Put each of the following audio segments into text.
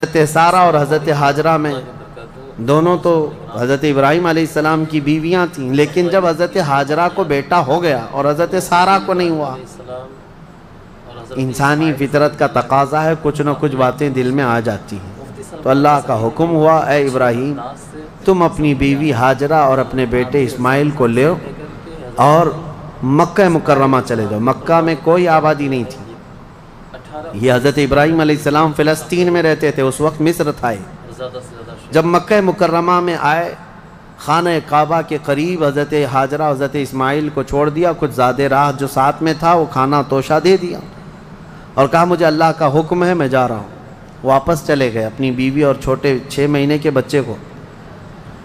حضرت سارہ اور حضرت حاجرہ میں دونوں تو حضرت ابراہیم علیہ السلام کی بیویاں تھیں، لیکن جب حضرت حاجرہ کو بیٹا ہو گیا اور حضرت سارہ کو نہیں ہوا، انسانی فطرت کا تقاضا ہے، کچھ نہ کچھ باتیں دل میں آ جاتی ہیں۔ تو اللہ کا حکم ہوا، اے ابراہیم تم اپنی بیوی حاجرہ اور اپنے بیٹے اسماعیل کو لے اور مکہ مکرمہ چلے جاؤ۔ مکہ میں کوئی آبادی نہیں تھی، یہ حضرت ابراہیم علیہ السلام فلسطین میں رہتے تھے، اس وقت مصر تھا۔ جب مکہ مکرمہ میں آئے، خانہ کعبہ کے قریب حضرت حاجرہ حضرت اسماعیل کو چھوڑ دیا، کچھ زیادہ راہ جو ساتھ میں تھا وہ کھانا توشہ دے دیا اور کہا مجھے اللہ کا حکم ہے، میں جا رہا ہوں۔ واپس چلے گئے اپنی بیوی اور چھوٹے 6 مہینے کے بچے کو۔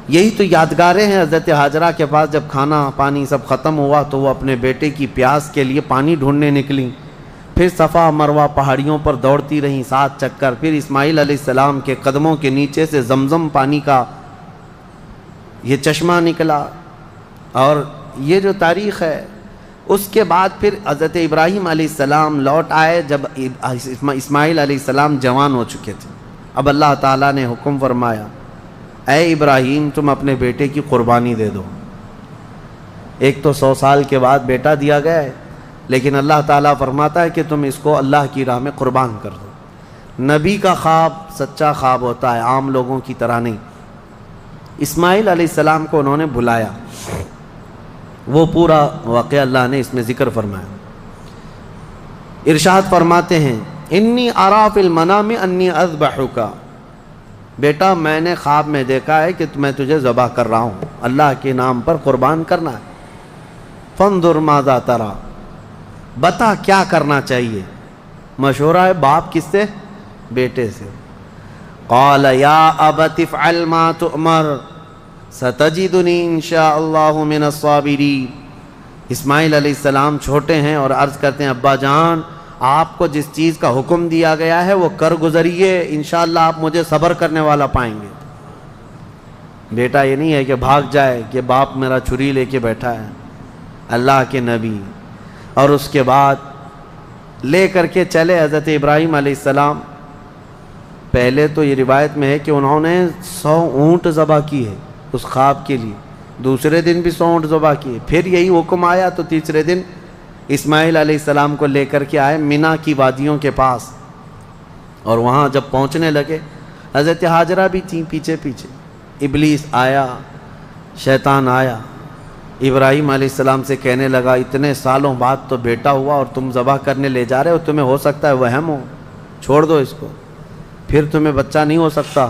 یہی تو یادگاریں ہیں حضرت حاجرہ کے پاس، جب کھانا پانی سب ختم ہوا تو وہ اپنے بیٹے کی پیاس کے لیے پانی ڈھونڈنے نکلیں، پھر صفا مروہ پہاڑیوں پر دوڑتی رہیں 7 چکر، پھر اسماعیل علیہ السلام کے قدموں کے نیچے سے زمزم پانی کا یہ چشمہ نکلا۔ اور یہ جو تاریخ ہے، اس کے بعد پھر حضرت ابراہیم علیہ السلام لوٹ آئے جب اسماعیل علیہ السلام جوان ہو چکے تھے۔ اب اللہ تعالیٰ نے حکم فرمایا، اے ابراہیم تم اپنے بیٹے کی قربانی دے دو۔ ایک تو 100 سال کے بعد بیٹا دیا گیا ہے، لیکن اللہ تعالیٰ فرماتا ہے کہ تم اس کو اللہ کی راہ میں قربان کر دو۔ نبی کا خواب سچا خواب ہوتا ہے، عام لوگوں کی طرح نہیں۔ اسماعیل علیہ السلام کو انہوں نے بلایا، وہ پورا واقعہ اللہ نے اس میں ذکر فرمایا۔ ارشاد فرماتے ہیں، انی اری فی المنام انی اذبحک، بیٹا میں نے خواب میں دیکھا ہے کہ میں تجھے ذبح کر رہا ہوں، اللہ کے نام پر قربان کرنا ہے۔ فانظر ماذا تری، بتا کیا کرنا چاہیے۔ مشورہ ہے باپ کس سے؟ بیٹے سے۔ قال یا ابت افعل ما تؤمر ستجدنی انشاء اللہ من الصابرین۔ اسماعیل علیہ السلام چھوٹے ہیں اور عرض کرتے ہیں، ابا جان آپ کو جس چیز کا حکم دیا گیا ہے وہ کر گزریے، انشاءاللہ آپ مجھے صبر کرنے والا پائیں گے۔ بیٹا یہ نہیں ہے کہ بھاگ جائے کہ باپ میرا چھری لے کے بیٹھا ہے، اللہ کے نبی۔ اور اس کے بعد لے کر کے چلے حضرت ابراہیم علیہ السلام۔ پہلے تو یہ روایت میں ہے کہ انہوں نے 100 اونٹ ذبح کی ہے اس خواب کے لیے، دوسرے دن بھی 100 اونٹ ذبح کیے، پھر یہی حکم آیا تو تیسرے دن اسماعیل علیہ السلام کو لے کر کے آئے مینا کی وادیوں کے پاس۔ اور وہاں جب پہنچنے لگے، حضرت حاجرہ بھی تھیں پیچھے پیچھے۔ ابلیس آیا، شیطان آیا، ابراہیم علیہ السلام سے کہنے لگا، اتنے سالوں بعد تو بیٹا ہوا اور تم ذبح کرنے لے جا رہے ہو، تمہیں ہو سکتا ہے وہم ہو، چھوڑ دو اس کو، پھر تمہیں بچہ نہیں ہو سکتا۔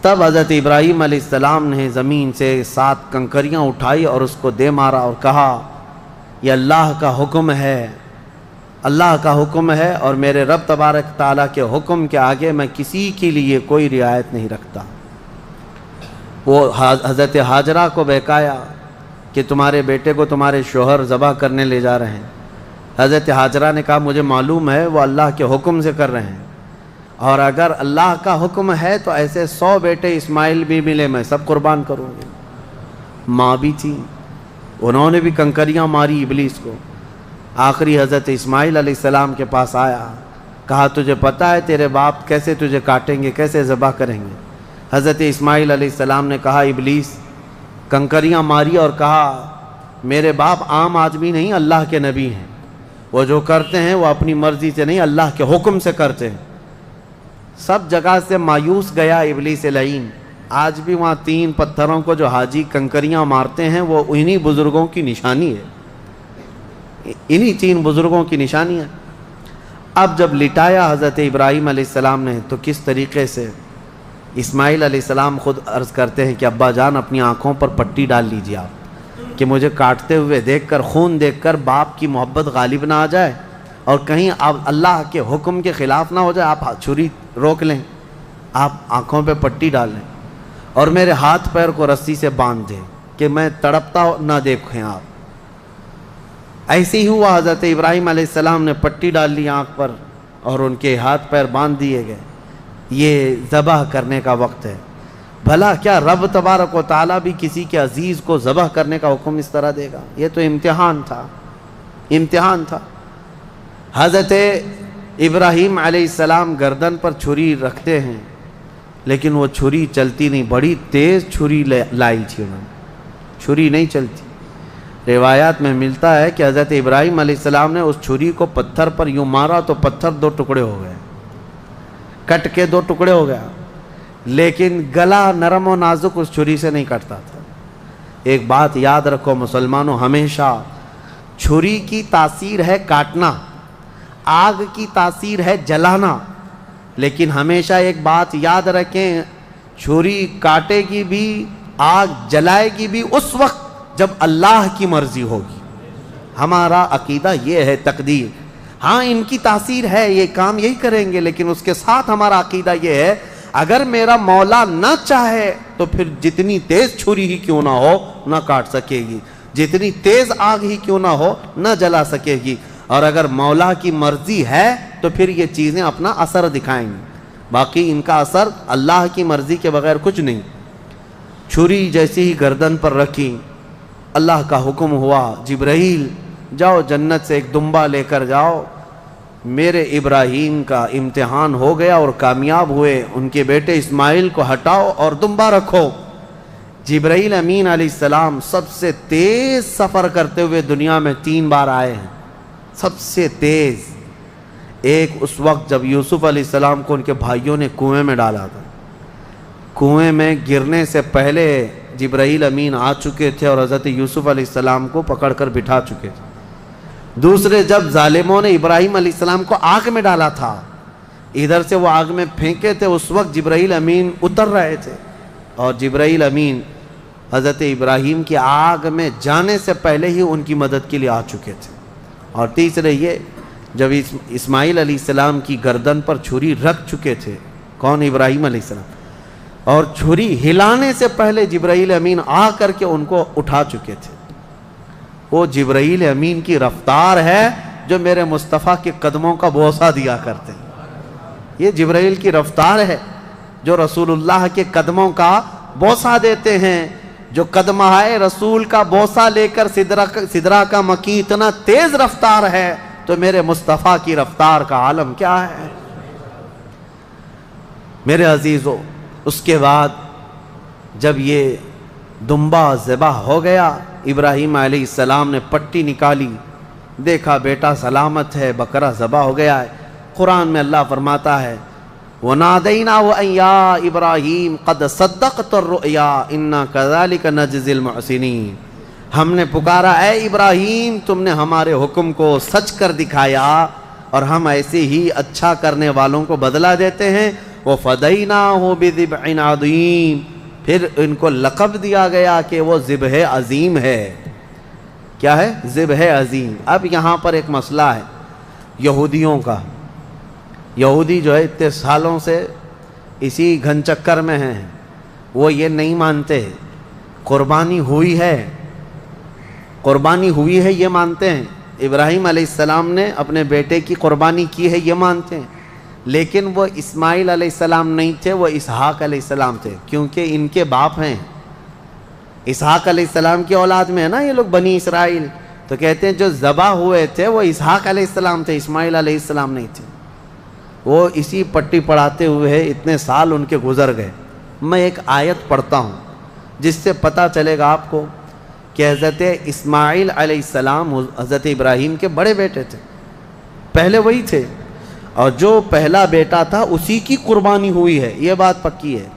تب حضرت ابراہیم علیہ السلام نے زمین سے 7 کنکریاں اٹھائی اور اس کو دے مارا اور کہا، یہ اللہ کا حکم ہے، اللہ کا حکم ہے، اور میرے رب تبارک تعالیٰ کے حکم کے آگے میں کسی کے لیے کوئی رعایت نہیں رکھتا۔ وہ حضرت حاجرہ کو بہکایا کہ تمہارے بیٹے کو تمہارے شوہر ذبح کرنے لے جا رہے ہیں۔ حضرت حاجرہ نے کہا مجھے معلوم ہے وہ اللہ کے حکم سے کر رہے ہیں، اور اگر اللہ کا حکم ہے تو ایسے 100 بیٹے اسماعیل بھی ملے میں سب قربان کروں گی۔ ماں بھی تھی، انہوں نے بھی کنکریاں ماری ابلیس کو۔ آخری حضرت اسماعیل علیہ السلام کے پاس آیا، کہا تجھے پتہ ہے تیرے باپ کیسے تجھے کاٹیں گے، کیسے ذبح کریں گے؟ حضرت اسماعیل علیہ السلام نے کہا، ابلیس کنکریاں ماری اور کہا میرے باپ عام آدمی نہیں، اللہ کے نبی ہیں، وہ جو کرتے ہیں وہ اپنی مرضی سے نہیں اللہ کے حکم سے کرتے ہیں۔ سب جگہ سے مایوس گیا ابلیس لعین۔ آج بھی وہاں 3 پتھروں کو جو حاجی کنکریاں مارتے ہیں وہ انہی بزرگوں کی نشانی ہے، انہی 3 بزرگوں کی نشانی ہے۔ اب جب لٹایا حضرت ابراہیم علیہ السلام نے تو کس طریقے سے اسماعیل علیہ السلام خود عرض کرتے ہیں کہ ابا جان اپنی آنکھوں پر پٹی ڈال لیجیے آپ، کہ مجھے کاٹتے ہوئے دیکھ کر، خون دیکھ کر باپ کی محبت غالب نہ آ جائے اور کہیں آپ اللہ کے حکم کے خلاف نہ ہو جائے، آپ چھری روک لیں، آپ آنکھوں پہ پٹی ڈال لیں اور میرے ہاتھ پیر کو رسی سے باندھ دیں کہ میں تڑپتا نہ دیکھیں آپ۔ ایسے ہی ہوا، حضرت ابراہیم علیہ السلام نے پٹی ڈال لی آنکھ پر اور ان کے ہاتھ پیر باندھ دیے گئے۔ یہ ذبح کرنے کا وقت ہے۔ بھلا کیا رب تبارک و تعالیٰ بھی کسی کے عزیز کو ذبح کرنے کا حکم اس طرح دے گا؟ یہ تو امتحان تھا، امتحان تھا۔ حضرت ابراہیم علیہ السلام گردن پر چھری رکھتے ہیں لیکن وہ چھری چلتی نہیں، بڑی تیز چھری لائی تھی انہوں نے، چھری نہیں چلتی۔ روایات میں ملتا ہے کہ حضرت ابراہیم علیہ السلام نے اس چھری کو پتھر پر یوں مارا تو پتھر 2 ٹکڑے ہو گئے، کٹ کے 2 ٹکڑے ہو گیا، لیکن گلا نرم و نازک اس چھری سے نہیں کٹتا تھا۔ ایک بات یاد رکھو مسلمانوں، ہمیشہ چھری کی تاثیر ہے کاٹنا، آگ کی تاثیر ہے جلانا، لیکن ہمیشہ ایک بات یاد رکھیں، چھری کاٹے گی بھی، آگ جلائے گی بھی اس وقت جب اللہ کی مرضی ہوگی۔ ہمارا عقیدہ یہ ہے، تقدیر، ہاں ان کی تاثیر ہے، یہ کام یہی کریں گے، لیکن اس کے ساتھ ہمارا عقیدہ یہ ہے اگر میرا مولا نہ چاہے تو پھر جتنی تیز چھری ہی کیوں نہ ہو نہ کاٹ سکے گی، جتنی تیز آگ ہی کیوں نہ ہو نہ جلا سکے گی، اور اگر مولا کی مرضی ہے تو پھر یہ چیزیں اپنا اثر دکھائیں گی، باقی ان کا اثر اللہ کی مرضی کے بغیر کچھ نہیں۔ چھری جیسی ہی گردن پر رکھی، اللہ کا حکم ہوا، جبرائیل جاؤ جنت سے ایک دمبا لے کر جاؤ، میرے ابراہیم کا امتحان ہو گیا اور کامیاب ہوئے، ان کے بیٹے اسماعیل کو ہٹاؤ اور دمبا رکھو۔ جبرائیل امین علیہ السلام سب سے تیز سفر کرتے ہوئے دنیا میں 3 بار آئے ہیں، سب سے تیز۔ ایک اس وقت جب یوسف علیہ السلام کو ان کے بھائیوں نے کنویں میں ڈالا تھا، کنویں میں گرنے سے پہلے جبرائیل امین آ چکے تھے اور حضرت یوسف علیہ السلام کو پکڑ کر بٹھا چکے تھے۔ دوسرے جب ظالموں نے ابراہیم علیہ السلام کو آگ میں ڈالا تھا، ادھر سے وہ آگ میں پھینکے تھے، اس وقت جبرائیل امین اتر رہے تھے اور جبرائیل امین حضرت ابراہیم کی آگ میں جانے سے پہلے ہی ان کی مدد کے لیے آ چکے تھے۔ اور تیسرے یہ جب اسماعیل علیہ السلام کی گردن پر چھری رکھ چکے تھے، کون؟ ابراہیم علیہ السلام، اور چھری ہلانے سے پہلے جبرائیل امین آ کر کے ان کو اٹھا چکے تھے۔ وہ جبرائیل امین کی رفتار ہے جو میرے مصطفیٰ کے قدموں کا بوسہ دیا کرتے ہیں، یہ جبرائیل کی رفتار ہے جو رسول اللہ کے قدموں کا بوسہ دیتے ہیں۔ جو قدمہائے رسول کا بوسہ لے کر سدرہ کا مکی اتنا تیز رفتار ہے تو میرے مصطفیٰ کی رفتار کا عالم کیا ہے؟ میرے عزیزو، اس کے بعد جب یہ دمبا ذبح ہو گیا، ابراہیم علیہ السلام نے پٹی نکالی، دیکھا بیٹا سلامت ہے، بکرا ذبح ہو گیا ہے۔ قرآن میں اللہ فرماتا ہے وَنَادَيْنَاهُ أَن يَا إِبْرَاهِيمُ قَدْ صَدَّقْتَ الرُّؤْيَا إِنَّا كَذَلِكَ نَجْزِي الْمُحْسِنِينَ، ہم نے پکارا اے ابراہیم تم نے ہمارے حکم کو سچ کر دکھایا اور ہم ایسے ہی اچھا کرنے والوں کو بدلہ دیتے ہیں۔ وَفَدَيْنَاهُ بِذِبْحٍ عَظِيمٍ، پھر ان کو لقب دیا گیا کہ وہ ذبح عظیم ہے۔ کیا ہے؟ ذبح عظیم۔ اب یہاں پر ایک مسئلہ ہے یہودیوں کا، یہودی جو ہے اتنے سالوں سے اسی گھن چکر میں ہیں، وہ یہ نہیں مانتے قربانی ہوئی ہے، قربانی ہوئی ہے یہ مانتے ہیں، ابراہیم علیہ السلام نے اپنے بیٹے کی قربانی کی ہے یہ مانتے ہیں، لیکن وہ اسماعیل علیہ السلام نہیں تھے، وہ اسحاق علیہ السلام تھے، کیونکہ ان کے باپ ہیں، اسحاق علیہ السلام کی اولاد میں ہے نا یہ لوگ بنی اسرائیل، تو کہتے ہیں جو ذبح ہوئے تھے وہ اسحاق علیہ السلام تھے، اسماعیل علیہ السلام نہیں تھے۔ وہ اسی پٹی پڑھاتے ہوئے اتنے سال ان کے گزر گئے۔ میں ایک آیت پڑھتا ہوں جس سے پتہ چلے گا آپ کو کہ حضرت اسماعیل علیہ السلام حضرت ابراہیم کے بڑے بیٹے تھے، پہلے وہی تھے، اور جو پہلا بیٹا تھا اسی کی قربانی ہوئی ہے، یہ بات پکی ہے۔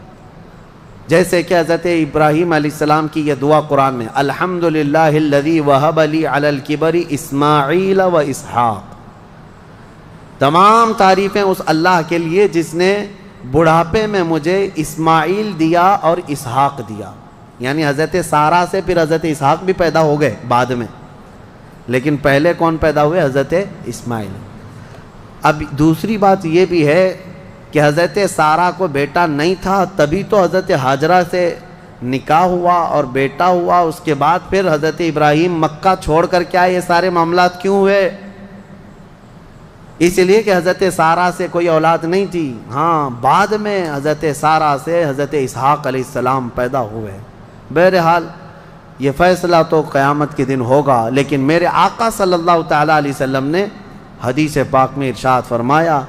جیسے کہ حضرت ابراہیم علیہ السلام کی یہ دعا قرآن میں الحمدللہ الذی وہب لی علی الکبر اسماعیل و اسحاق، تمام تعریفیں اس اللہ کے لیے جس نے بڑھاپے میں مجھے اسماعیل دیا اور اسحاق دیا، یعنی حضرت سارہ سے پھر حضرت اسحاق بھی پیدا ہو گئے بعد میں، لیکن پہلے کون پیدا ہوئے؟ حضرت اسماعیل۔ اب دوسری بات یہ بھی ہے کہ حضرت سارہ کو بیٹا نہیں تھا، تبھی تو حضرت ہاجرہ سے نکاح ہوا اور بیٹا ہوا، اس کے بعد پھر حضرت ابراہیم مکہ چھوڑ کر کیا یہ سارے معاملات کیوں ہوئے؟ اس لیے کہ حضرت سارہ سے کوئی اولاد نہیں تھی، ہاں بعد میں حضرت سارہ سے حضرت اسحاق علیہ السلام پیدا ہوئے۔ بہرحال یہ فیصلہ تو قیامت کے دن ہوگا، لیکن میرے آقا صلی اللہ تعالیٰ علیہ وسلم نے حدیث پاک میں ارشاد فرمایا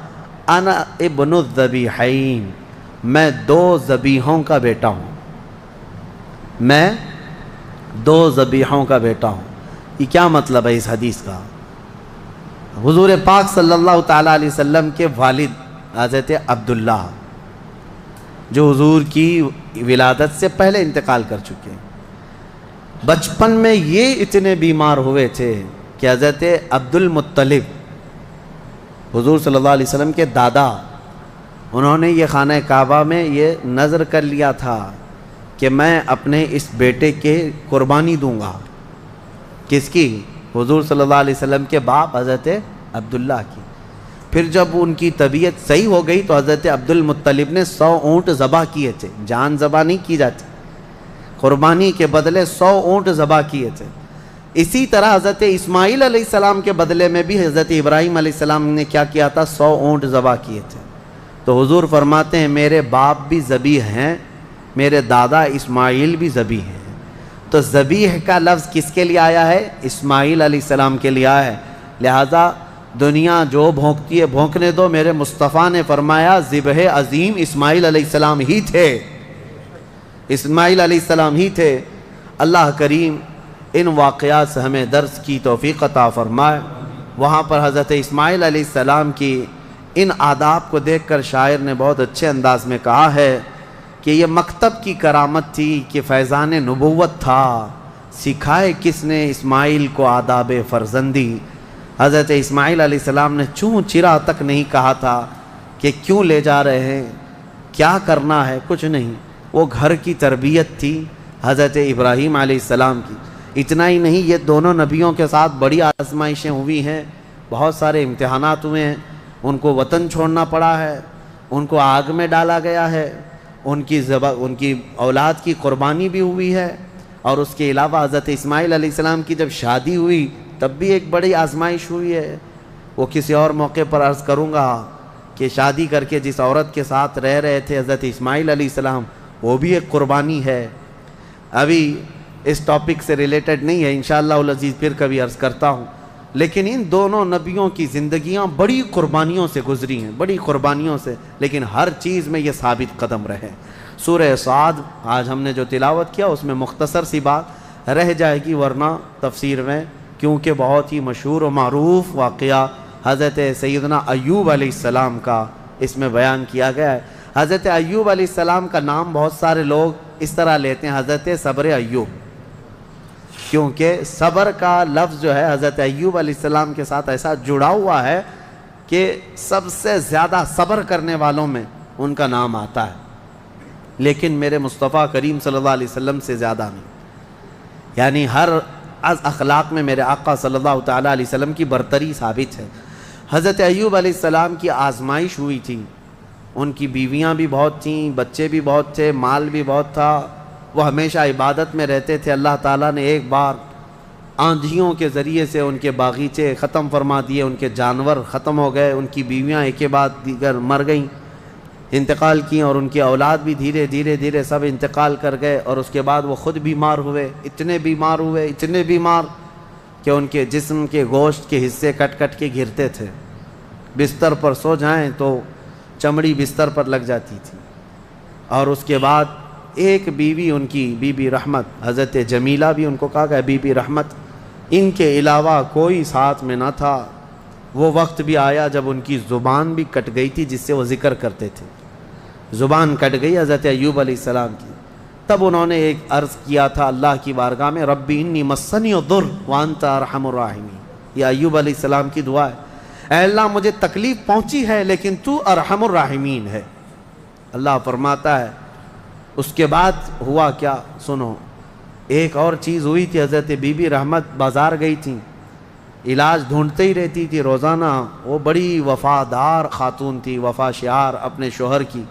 انا ابن الذبیحین، میں دو ذبیحوں کا بیٹا ہوں، میں دو ذبیحوں کا بیٹا ہوں۔ یہ کیا مطلب ہے اس حدیث کا؟ حضور پاک صلی اللہ تعالیٰ علیہ وسلم کے والد حضرت عبداللہ جو حضور کی ولادت سے پہلے انتقال کر چکے ہیں، بچپن میں یہ اتنے بیمار ہوئے تھے کہ حضرت عبد المطلب حضور صلی اللہ علیہ وسلم کے دادا، انہوں نے یہ خانہ کعبہ میں یہ نذر کر لیا تھا کہ میں اپنے اس بیٹے کے قربانی دوں گا۔ کس کی؟ حضور صلی اللہ علیہ وسلم کے باپ حضرت عبداللہ کی۔ پھر جب ان کی طبیعت صحیح ہو گئی تو حضرت عبد المطلب نے 100 اونٹ ذبح کیے تھے، جان ذبح نہیں کی جاتی، قربانی کے بدلے 100 اونٹ ذبح کیے تھے۔ اسی طرح حضرت اسماعیل علیہ السلام کے بدلے میں بھی حضرت ابراہیم علیہ السلام نے کیا کیا تھا؟ 100 اونٹ ذبح کیے تھے۔ تو حضور فرماتے ہیں میرے باپ بھی ذبیح ہیں، میرے دادا اسماعیل بھی ذبیح ہیں۔ تو ذبیح کا لفظ کس کے لیے آیا ہے؟ اسماعیل علیہ السلام کے لیے آیا ہے۔ لہذا دنیا جو بھونکتی ہے بھونکنے دو، میرے مصطفیٰ نے فرمایا ذبح عظیم اسماعیل علیہ السلام ہی تھے، اسماعیل علیہ السلام ہی تھے۔ اللہ کریم ان واقعات سے ہمیں درس کی توفیق عطا فرمائے۔ وہاں پر حضرت اسماعیل علیہ السلام کی ان آداب کو دیکھ کر شاعر نے بہت اچھے انداز میں کہا ہے کہ یہ مکتب کی کرامت تھی کہ فیضان نبوت تھا، سکھائے کس نے اسماعیل کو آداب فرزندی۔ حضرت اسماعیل علیہ السلام نے چوں چرا تک نہیں کہا تھا کہ کیوں لے جا رہے ہیں، کیا کرنا ہے، کچھ نہیں۔ وہ گھر کی تربیت تھی حضرت ابراہیم علیہ السلام کی۔ اتنا ہی نہیں، یہ دونوں نبیوں کے ساتھ بڑی آزمائشیں ہوئی ہیں، بہت سارے امتحانات ہوئے ہیں۔ ان کو وطن چھوڑنا پڑا ہے، ان کو آگ میں ڈالا گیا ہے، ان کی اولاد کی قربانی بھی ہوئی ہے، اور اس کے علاوہ حضرت اسماعیل علیہ السلام کی جب شادی ہوئی تب بھی ایک بڑی آزمائش ہوئی ہے۔ وہ کسی اور موقع پر عرض کروں گا کہ شادی کر کے جس عورت کے ساتھ رہ رہے تھے حضرت اسماعیل علیہ السلام، وہ بھی ایک قربانی ہے۔ ابھی اس ٹاپک سے ریلیٹڈ نہیں ہے، انشاءاللہ العزیز پھر کبھی عرض کرتا ہوں، لیکن ان دونوں نبیوں کی زندگیاں بڑی قربانیوں سے گزری ہیں، بڑی قربانیوں سے، لیکن ہر چیز میں یہ ثابت قدم رہے۔ سورہ صاد آج ہم نے جو تلاوت کیا اس میں مختصر سی بات رہ جائے گی ورنہ تفسیر میں، کیونکہ بہت ہی مشہور و معروف واقعہ حضرت سیدنا ایوب علیہ السلام کا اس میں بیان کیا گیا ہے۔ حضرت ایوب علیہ السلام کا نام بہت سارے لوگ اس طرح لیتے ہیں، حضرت صبر ایوب، کیونکہ صبر کا لفظ جو ہے حضرت ایوب علیہ السلام کے ساتھ ایسا جڑا ہوا ہے کہ سب سے زیادہ صبر کرنے والوں میں ان کا نام آتا ہے، لیکن میرے مصطفیٰ کریم صلی اللہ علیہ وسلم سے زیادہ نہیں۔ یعنی ہر از اخلاق میں میرے آقا صلی اللہ تعالیٰ علیہ وسلم کی برتری ثابت ہے۔ حضرت ایوب علیہ السلام کی آزمائش ہوئی تھی، ان کی بیویاں بھی بہت تھیں، بچے بھی بہت تھے، مال بھی بہت تھا، وہ ہمیشہ عبادت میں رہتے تھے۔ اللہ تعالیٰ نے ایک بار آندھیوں کے ذریعے سے ان کے باغیچے ختم فرما دیے، ان کے جانور ختم ہو گئے، ان کی بیویاں ایک کے بعد دیگر مر گئیں، انتقال کیں، اور ان کی اولاد بھی دھیرے دھیرے سب انتقال کر گئے۔ اور اس کے بعد وہ خود بیمار ہوئے، اتنے بیمار کہ ان کے جسم کے گوشت کے حصے کٹ کٹ کے گرتے تھے، بستر پر سو جائیں تو چمڑی بستر پر لگ جاتی تھی۔ اور اس کے بعد ایک بیوی ان کی بی بی رحمت، حضرت جمیلہ بھی ان کو کہا گیا بی بی رحمت، ان کے علاوہ کوئی ساتھ میں نہ تھا۔ وہ وقت بھی آیا جب ان کی زبان بھی کٹ گئی تھی جس سے وہ ذکر کرتے تھے، زبان کٹ گئی حضرت ایوب علیہ السلام کی۔ تب انہوں نے ایک عرض کیا تھا اللہ کی بارگاہ میں، ربی انی مسنی الضر وانت ارحم الراحمین۔ یہ ایوب علیہ السلام کی دعا ہے، اے اللہ مجھے تکلیف پہنچی ہے لیکن تو ارحم الراحمین ہے۔ اللہ فرماتا ہے اس کے بعد ہوا کیا سنو، ایک اور چیز ہوئی تھی۔ حضرت بی بی رحمت بازار گئی تھیں، علاج ڈھونڈتے ہی رہتی تھی روزانہ، وہ بڑی وفادار خاتون تھی، وفا شعار اپنے شوہر کی۔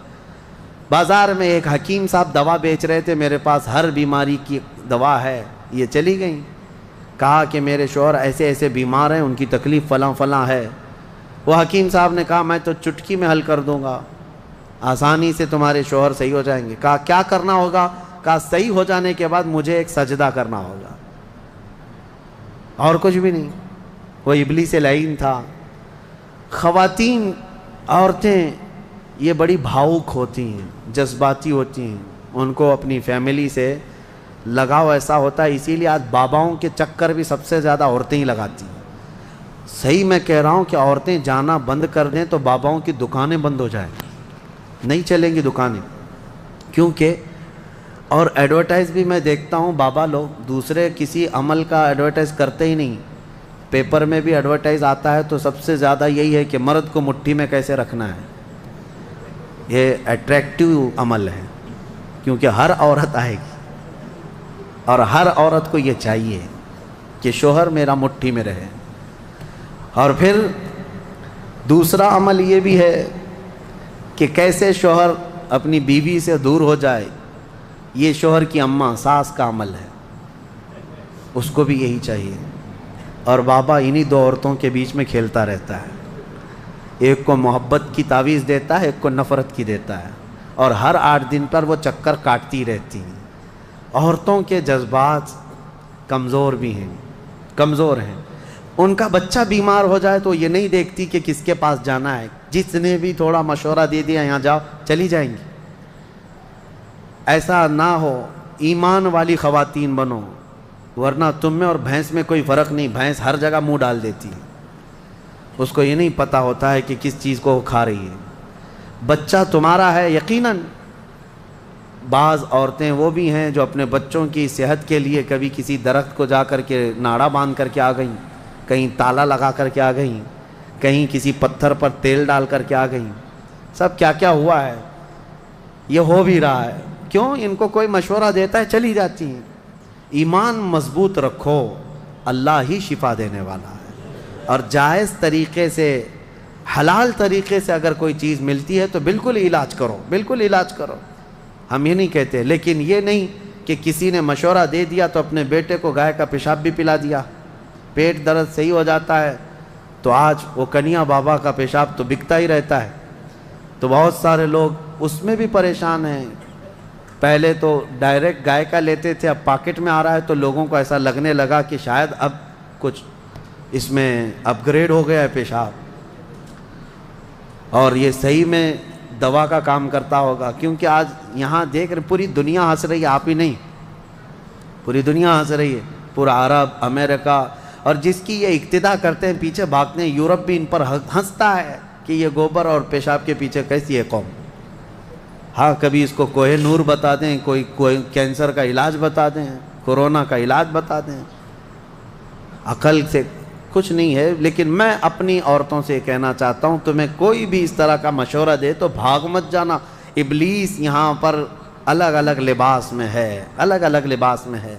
بازار میں ایک حکیم صاحب دوا بیچ رہے تھے، میرے پاس ہر بیماری کی دوا ہے، یہ چلی گئیں، کہا کہ میرے شوہر ایسے ایسے بیمار ہیں، ان کی تکلیف فلاں فلاں ہے۔ وہ حکیم صاحب نے کہا میں تو چٹکی میں حل کر دوں گا، آسانی سے تمہارے شوہر صحیح ہو جائیں گے۔ کہا کیا کرنا ہوگا؟ کہا صحیح ہو جانے کے بعد مجھے ایک سجدہ کرنا ہوگا، اور کچھ بھی نہیں۔ وہ ابلیس لعین تھا، خواتین عورتیں یہ بڑی بھاوک ہوتی ہیں، جذباتی ہوتی ہیں، ان کو اپنی فیملی سے لگاؤ ایسا ہوتا ہے، اسی لیے آج باباؤں کے چکر بھی سب سے زیادہ عورتیں ہی لگاتی ہیں۔ صحیح میں کہہ رہا ہوں کہ عورتیں جانا بند کر دیں تو باباؤں کی دکانیں بند ہو جائیں، نہیں چلیں گی دکانیں، کیونکہ اور ایڈورٹائز بھی میں دیکھتا ہوں بابا لوگ دوسرے کسی عمل کا ایڈورٹائز کرتے ہی نہیں، پیپر میں بھی ایڈورٹائز آتا ہے تو سب سے زیادہ یہی ہے کہ مرد کو مٹھی میں کیسے رکھنا ہے۔ یہ اٹریکٹیو عمل ہے، کیونکہ ہر عورت آئے گی اور ہر عورت کو یہ چاہیے کہ شوہر میرا مٹھی میں رہے۔ اور پھر دوسرا عمل یہ بھی ہے کہ کیسے شوہر اپنی بیوی سے دور ہو جائے، یہ شوہر کی اماں ساس کا عمل ہے، اس کو بھی یہی چاہیے۔ اور بابا انہی دو عورتوں کے بیچ میں کھیلتا رہتا ہے، ایک کو محبت کی تعویذ دیتا ہے، ایک کو نفرت کی دیتا ہے، اور ہر 8 دن پر وہ چکر کاٹتی رہتی ہیں۔ عورتوں کے جذبات کمزور بھی ہیں، کمزور ہیں، ان کا بچہ بیمار ہو جائے تو یہ نہیں دیکھتی کہ کس کے پاس جانا ہے، جس نے بھی تھوڑا مشورہ دے دیا یہاں جاؤ چلی جائیں گی۔ ایسا نہ ہو، ایمان والی خواتین بنو، ورنہ تم میں اور بھینس میں کوئی فرق نہیں، بھینس ہر جگہ منہ ڈال دیتی ہے، اس کو یہ نہیں پتہ ہوتا ہے کہ کس چیز کو وہ کھا رہی ہے۔ بچہ تمہارا ہے یقیناً۔ بعض عورتیں وہ بھی ہیں جو اپنے بچوں کی صحت کے لیے کبھی کسی درخت کو جا کر کے ناڑا باندھ کر کے آ گئیں، کہیں تالا لگا کر کے آ گئیں، کہیں کسی پتھر پر تیل ڈال کر کے آ گئیں، سب کیا کیا ہوا ہے، یہ ہو بھی رہا ہے۔ کیوں؟ ان کو کوئی مشورہ دیتا ہے چلی جاتی ہیں۔ ایمان مضبوط رکھو، اللہ ہی شفا دینے والا ہے، اور جائز طریقے سے حلال طریقے سے اگر کوئی چیز ملتی ہے تو بالکل علاج کرو، بالکل علاج کرو، ہم یہ نہیں کہتے، لیکن یہ نہیں کہ کسی نے مشورہ دے دیا تو اپنے بیٹے کو گائے کا پیشاب بھی پلا دیا، پیٹ درد صحیح ہو جاتا ہے تو آج وہ کنیا بابا کا پیشاب تو بکتا ہی رہتا ہے، تو بہت سارے لوگ اس میں بھی پریشان ہیں۔ پہلے تو ڈائریکٹ گائے کا لیتے تھے، اب پاکٹ میں آ رہا ہے تو لوگوں کو ایسا لگنے لگا کہ شاید اب کچھ اس میں اپ گریڈ ہو گیا ہے پیشاب، اور یہ صحیح میں دوا کا کام کرتا ہوگا، کیونکہ آج یہاں دیکھ رہے پوری دنیا ہنس رہی ہے، آپ ہی نہیں، پوری دنیا ہنس رہی ہے، پورا عرب، امریکہ، اور جس کی یہ اقتدا کرتے ہیں پیچھے بھاگتے ہیں، یورپ بھی ان پر ہنستا ہے کہ یہ گوبر اور پیشاب کے پیچھے کیسی ہے قوم۔ ہاں کبھی اس کو کوہ نور بتا دیں، کوئی کینسر کا علاج بتا دیں، کورونا کا علاج بتا دیں، عقل سے کچھ نہیں ہے۔ لیکن میں اپنی عورتوں سے کہنا چاہتا ہوں، تمہیں کوئی بھی اس طرح کا مشورہ دے تو بھاگ مت جانا، ابلیس یہاں پر الگ الگ لباس میں ہے، الگ الگ لباس میں ہے۔